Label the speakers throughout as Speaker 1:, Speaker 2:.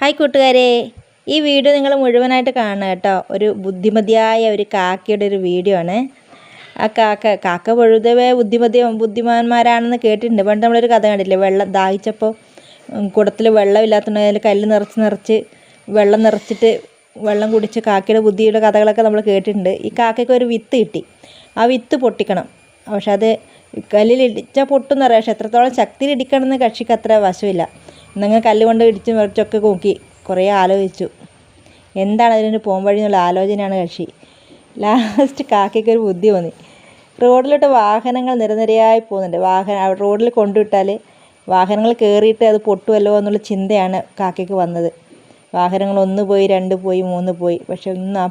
Speaker 1: Hi കൂട്ടുകാരെ, ഈ video നിങ്ങൾ മുഴുവനായിട്ട് കാണുക കേട്ടോ. ഒരു ബുദ്ധിമതിയായ ഒരു കാക്കയുടെ ഒരു വീഡിയോ ആണ്. ആ കാക്ക പൊതുവേ ബുദ്ധിമാന്മാരാണെന്ന് കേട്ടിട്ടുണ്ട്. പണ്ട് നമ്മളൊരു കഥ കണ്ടില്ലേ, വെള്ളം ദാഹിച്ചപ്പോൾ കുടത്തിൽ വെള്ളമില്ലാത്തതുകൊണ്ട് അതിൽ കല്ല് നിറച്ച് വെള്ളം നിറച്ചിട്ട് വെള്ളം കുടിച്ച് കാക്കയുടെ ബുദ്ധിയുടെ കഥകളൊക്കെ നമ്മൾ കേട്ടിട്ടുണ്ട്. ഈ കാക്കയ്ക്ക് ഒരു വിത്ത് കിട്ടി. ആ വിത്ത് പൊട്ടിക്കണം. പക്ഷെ അത് കല്ലിലിടിച്ചാൽ പൊട്ടുമെന്ന് അറിയാം. പക്ഷെ എത്രത്തോളം ശക്തിയിൽ ഇടിക്കണമെന്ന് കക്ഷിക്ക് അത്ര വശമില്ല. എന്നങ്ങനെ കല്ല് കൊണ്ട് ഇടിച്ച് മറിച്ചൊക്കെ നോക്കി കുറേ ആലോചിച്ചു. എന്താണ് അതിനൊരു പോംവഴി എന്നുള്ള ആലോചനയാണ് കക്ഷി. ലാസ്റ്റ് കാക്കയ്ക്കൊരു ബുദ്ധി തോന്നി. റോഡിലോട്ട് വാഹനങ്ങൾ നിരനിരയായി പോകുന്നുണ്ട്. റോഡിൽ കൊണ്ടുവിട്ടാൽ വാഹനങ്ങൾ കയറിയിട്ട് അത് പൊട്ടുമല്ലോ എന്നുള്ള ചിന്തയാണ് കാക്കയ്ക്ക് വന്നത്. വാഹനങ്ങൾ 1 പോയി, 2 പോയി, 3 പോയി. പക്ഷെ ഒന്നും ആ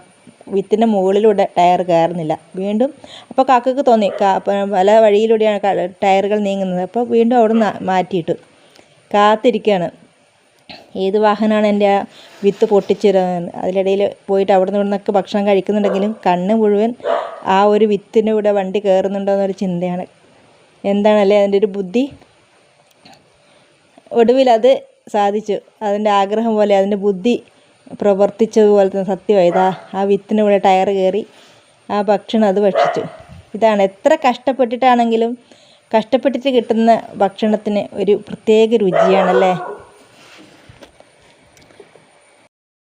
Speaker 1: വിത്തിൻ്റെ മുകളിലൂടെ ടയർ കയറുന്നില്ല. വീണ്ടും അപ്പോൾ കാക്കയ്ക്ക് തോന്നി പല വഴിയിലൂടെയാണ് ടയറുകൾ നീങ്ങുന്നത്. അപ്പോൾ വീണ്ടും അവിടെ നിന്ന് മാറ്റിയിട്ടു. കാത്തിരിക്കുകയാണ്, ഏത് വാഹനമാണ് എൻ്റെ ആ വിത്ത് പൊട്ടിച്ചിരുന്നത്. അതിലിടയിൽ പോയിട്ട് അവിടെ നിന്നൊക്കെ ഭക്ഷണം കഴിക്കുന്നുണ്ടെങ്കിലും കണ്ണ് മുഴുവൻ ആ ഒരു വിത്തിൻ്റെ കൂടെ വണ്ടി കയറുന്നുണ്ടോ എന്നൊരു ചിന്തയാണ്. എന്താണല്ലേ അതിൻ്റെ ഒരു ബുദ്ധി. ഒടുവിൽ അത് സാധിച്ചു. അതിൻ്റെ ആഗ്രഹം പോലെ അതിൻ്റെ ബുദ്ധി പ്രവർത്തിച്ചതുപോലെ തന്നെ സത്യമായത്. ആ വിത്തിൻ്റെ കൂടെ ടയർ കയറി ആ ഭക്ഷണം അത് ഭക്ഷിച്ചു. ഇതാണ്, എത്ര കഷ്ടപ്പെട്ടിട്ടാണെങ്കിലും കഷ്ടപ്പെട്ടിട്ട് കിട്ടുന്ന ഭക്ഷണത്തിന് ഒരു പ്രത്യേക രുചിയാണല്ലേ.